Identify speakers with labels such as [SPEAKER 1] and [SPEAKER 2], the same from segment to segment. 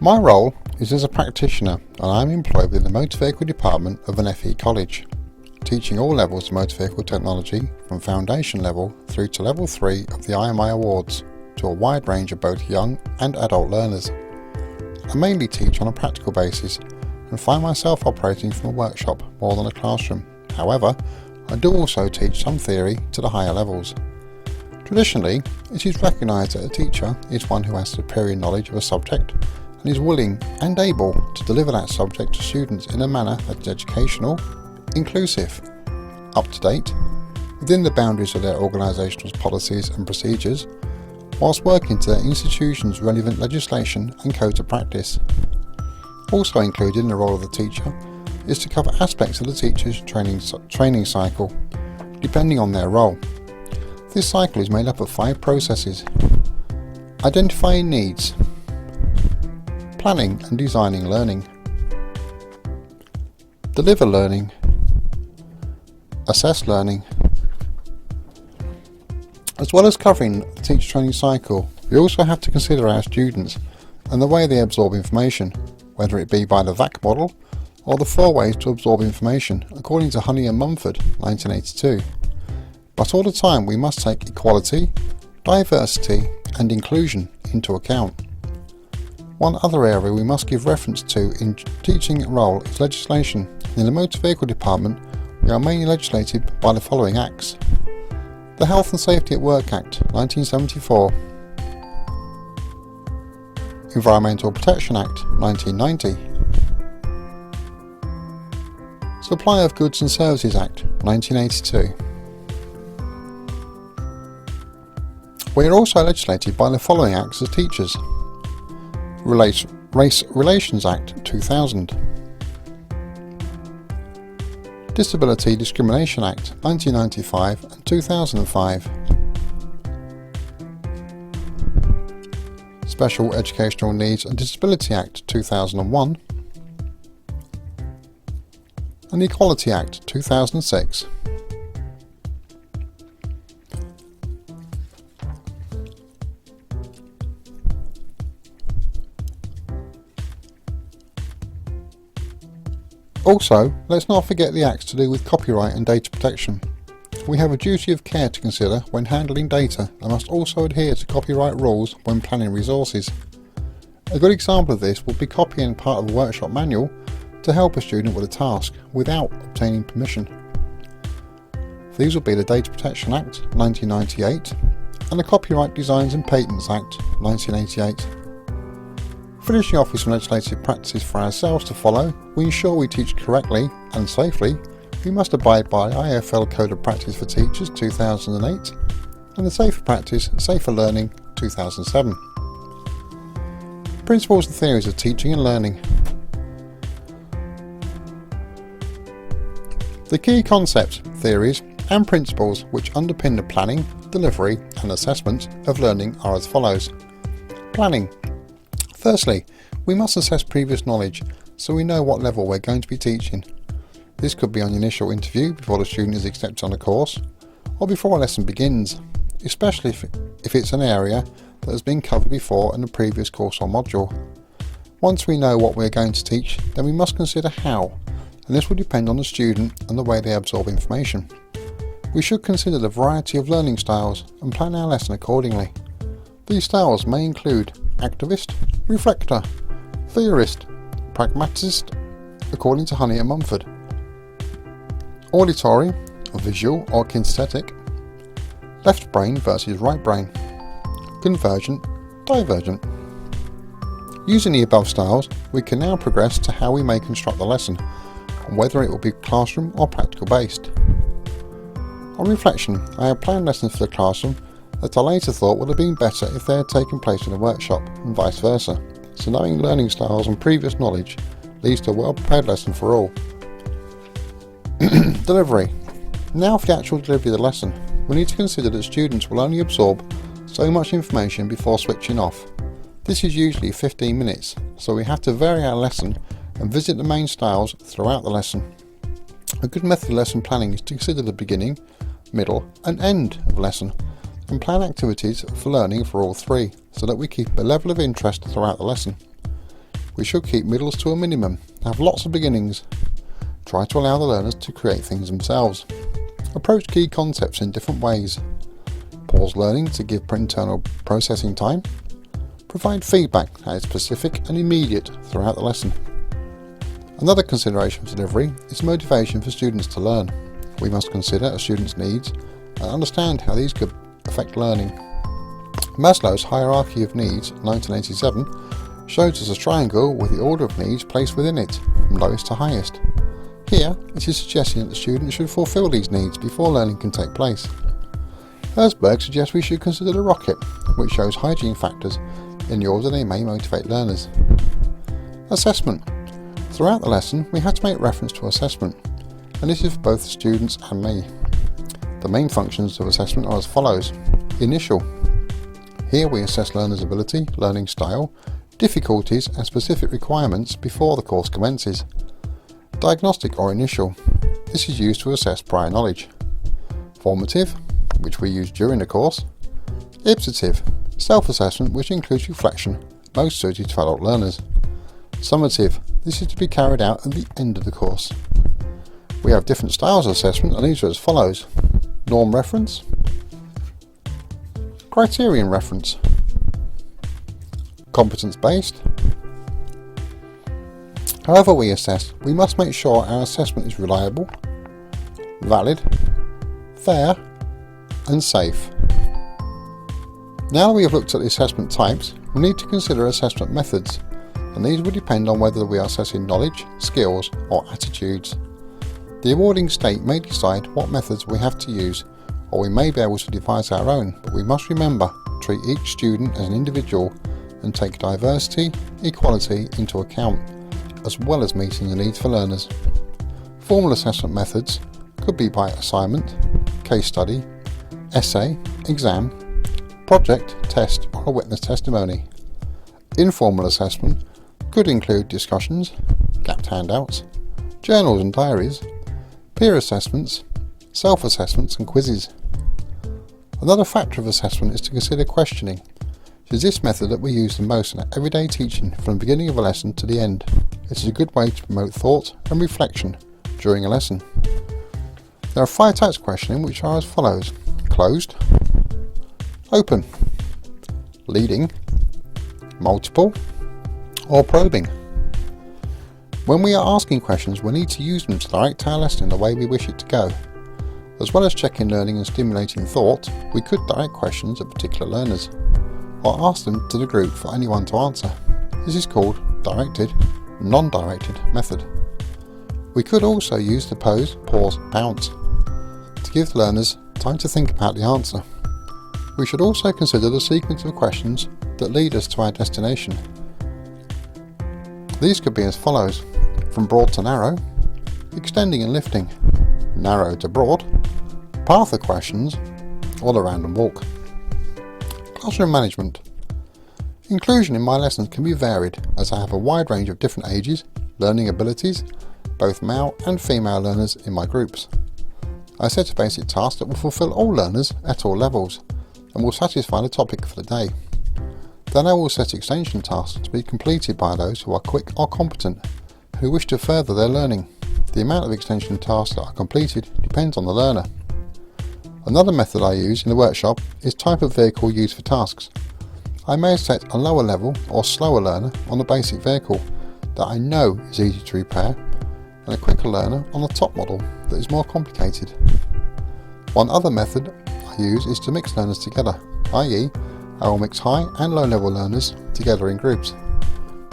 [SPEAKER 1] My role is as a practitioner and I am employed within the motor vehicle department of an FE college, teaching all levels of motor vehicle technology from foundation level through to level 3 of the IMI awards to a wide range of both young and adult learners. I mainly teach on a practical basis and find myself operating from a workshop more than a classroom. However, I do also teach some theory to the higher levels. Traditionally, it is recognised that a teacher is one who has superior knowledge of a subject and is willing and able to deliver that subject to students in a manner that is educational, inclusive, up-to-date, within the boundaries of their organisational policies and procedures, whilst working to their institution's relevant legislation and codes of practice. Also included in the role of the teacher is to cover aspects of the teacher's training cycle, depending on their role. This cycle is made up of 5 processes: identifying needs, planning and designing learning, deliver learning, assess learning. As well as covering the teacher training cycle, we also have to consider our students and the way they absorb information, whether it be by the VAC model or the 4 ways to absorb information according to Honey and Mumford 1982. But all the time we must take equality, diversity and inclusion into account. One other area we must give reference to in teaching role is legislation. In the Motor Vehicle Department, we are mainly legislated by the following acts: the Health and Safety at Work Act 1974, Environmental Protection Act 1990, Supply of Goods and Services Act 1982. We are also legislated by the following acts as teachers: Race Relations Act 2000, Disability Discrimination Act 1995 and 2005, Special Educational Needs and Disability Act 2001, and the Equality Act 2006. Also, let's not forget the acts to do with copyright and data protection. We have a duty of care to consider when handling data and must also adhere to copyright rules when planning resources. A good example of this would be copying part of a workshop manual to help a student with a task without obtaining permission. These will be the Data Protection Act 1998 and the Copyright Designs and Patents Act 1988. Finishing off with some legislative practices for ourselves to follow, we ensure we teach correctly and safely. We must abide by IFL Code of Practice for Teachers 2008 and the Safer Practice, Safer Learning 2007. Principles and theories of teaching and learning. The key concepts, theories and principles which underpin the planning, delivery and assessment of learning are as follows. Planning. Firstly, we must assess previous knowledge so we know what level we're going to be teaching. This could be on the initial interview before the student is accepted on a course, or before a lesson begins, especially if it's an area that has been covered before in a previous course or module. Once we know what we're going to teach, then we must consider how, and this will depend on the student and the way they absorb information. We should consider the variety of learning styles and plan our lesson accordingly. These styles may include activist, reflector, theorist, pragmatist, according to Honey and Mumford, auditory, visual or kinesthetic, left brain versus right brain, convergent, divergent. Using the above styles, we can now progress to how we may construct the lesson, and whether it will be classroom or practical based. On reflection, I have planned lessons for the classroom that I later thought would have been better if they had taken place in a workshop, and vice versa. So knowing learning styles and previous knowledge leads to a well-prepared lesson for all. Delivery. Now for the actual delivery of the lesson, we need to consider that students will only absorb so much information before switching off. This is usually 15 minutes, so we have to vary our lesson and visit the main styles throughout the lesson. A good method of lesson planning is to consider the beginning, middle and end of lesson and plan activities for learning for all 3 so that we keep a level of interest throughout the lesson. We should keep middles to a minimum, have lots of beginnings. Try to allow the learners to create things themselves. Approach key concepts in different ways. Pause learning to give internal processing time. Provide feedback that is specific and immediate throughout the lesson. Another consideration for delivery is motivation for students to learn. We must consider a student's needs and understand how these could affect learning. Maslow's hierarchy of needs, 1987, shows us a triangle with the order of needs placed within it, from lowest to highest. Here, it is suggesting that the student should fulfill these needs before learning can take place. Herzberg suggests we should consider the rocket, which shows hygiene factors in the order they may motivate learners. Assessment. Throughout the lesson, we had to make reference to assessment, and this is for both the students and me. The main functions of assessment are as follows. Initial. Here we assess learners' ability, learning style, difficulties and specific requirements before the course commences. Diagnostic or initial. This is used to assess prior knowledge. Formative, which we use during the course. Ipsative, self-assessment which includes reflection, most suited to adult learners. Summative, this is to be carried out at the end of the course. We have different styles of assessment and these are as follows. Norm reference, criterion reference, competence-based. However we assess, we must make sure our assessment is reliable, valid, fair and safe. Now that we have looked at the assessment types, we need to consider assessment methods, and these will depend on whether we are assessing knowledge, skills or attitudes. The awarding state may decide what methods we have to use, or we may be able to devise our own, but we must remember to treat each student as an individual and take diversity, equality into account, as well as meeting the needs for learners. Formal assessment methods could be by assignment, case study, essay, exam, project, test or a witness testimony. Informal assessment could include discussions, gapped handouts, journals and diaries, peer assessments, self-assessments and quizzes. Another factor of assessment is to consider questioning. It is this method that we use the most in everyday teaching from the beginning of a lesson to the end. It is a good way to promote thought and reflection during a lesson. There are 5 types of questioning which are as follows. Closed, open, leading, multiple or probing. When we are asking questions, we need to use them to direct our lesson in the way we wish it to go. As well as checking learning and stimulating thought, we could direct questions at particular learners, or ask them to the group for anyone to answer. This is called directed, non-directed method. We could also use the pose, pause, bounce to give learners time to think about the answer. We should also consider the sequence of questions that lead us to our destination. These could be as follows. From broad to narrow, extending and lifting, narrow to broad, path of questions, or the random walk. Classroom management. Inclusion in my lessons can be varied as I have a wide range of different ages, learning abilities, both male and female learners in my groups. I set a basic task that will fulfill all learners at all levels and will satisfy the topic for the day. Then I will set extension tasks to be completed by those who are quick or competent, who wish to further their learning. The amount of extension tasks that are completed depends on the learner. Another method I use in the workshop is type of vehicle used for tasks. I may set a lower level or slower learner on the basic vehicle that I know is easy to repair, and a quicker learner on the top model that is more complicated. One other method I use is to mix learners together, i.e. I will mix high and low level learners together in groups.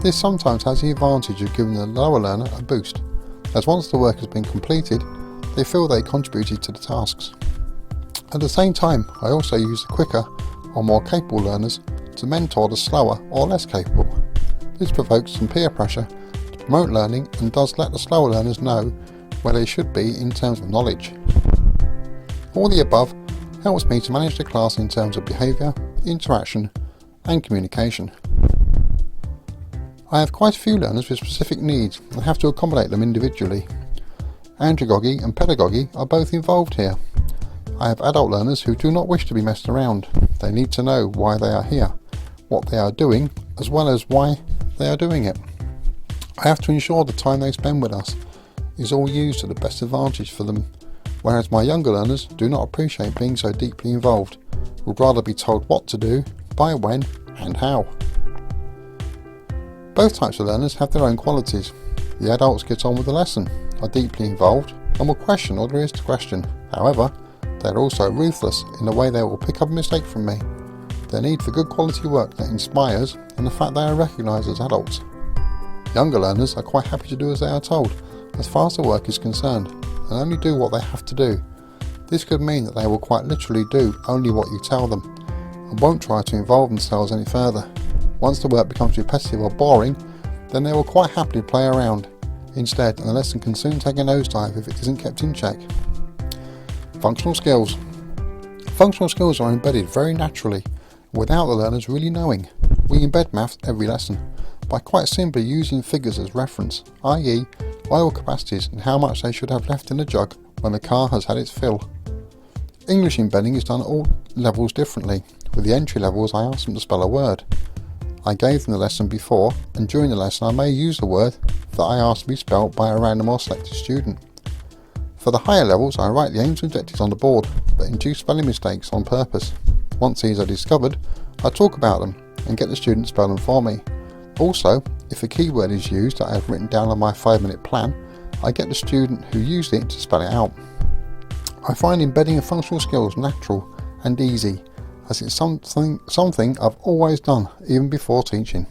[SPEAKER 1] This sometimes has the advantage of giving the lower learner a boost, as once the work has been completed, they feel they contributed to the tasks. At the same time, I also use the quicker or more capable learners to mentor the slower or less capable. This provokes some peer pressure to promote learning and does let the slower learners know where they should be in terms of knowledge. All the above helps me to manage the class in terms of behaviour, interaction and communication. I have quite a few learners with specific needs and have to accommodate them individually. Andragogy and pedagogy are both involved here. I have adult learners who do not wish to be messed around. They need to know why they are here, what they are doing, as well as why they are doing it. I have to ensure the time they spend with us is all used to the best advantage for them, whereas my younger learners do not appreciate being so deeply involved, would rather be told what to do, by when and how. Both types of learners have their own qualities. The adults get on with the lesson, are deeply involved and will question all there is to question. However, they are also ruthless in the way they will pick up a mistake from me, their need for good quality work that inspires, and the fact they are recognised as adults. Younger learners are quite happy to do as they are told, as far as the work is concerned, and only do what they have to do. This could mean that they will quite literally do only what you tell them, and won't try to involve themselves any further. Once the work becomes repetitive or boring, then they will quite happily play around instead, and the lesson can soon take a nosedive if it isn't kept in check. Functional skills. Functional skills are embedded very naturally, without the learners really knowing. We embed maths every lesson by quite simply using figures as reference, i.e. oil capacities and how much they should have left in the jug when the car has had its fill. English embedding is done at all levels differently. With the entry levels, I ask them to spell a word. I gave them the lesson before, and during the lesson I may use the word that I asked to be spelt by a random or selected student. For the higher levels, I write the aims and objectives on the board, but induce spelling mistakes on purpose. Once these are discovered, I talk about them and get the student to spell them for me. Also, if a keyword is used that I have written down on my 5-minute plan, I get the student who used it to spell it out. I find embedding of functional skills natural and easy, as it's something I've always done, even before teaching.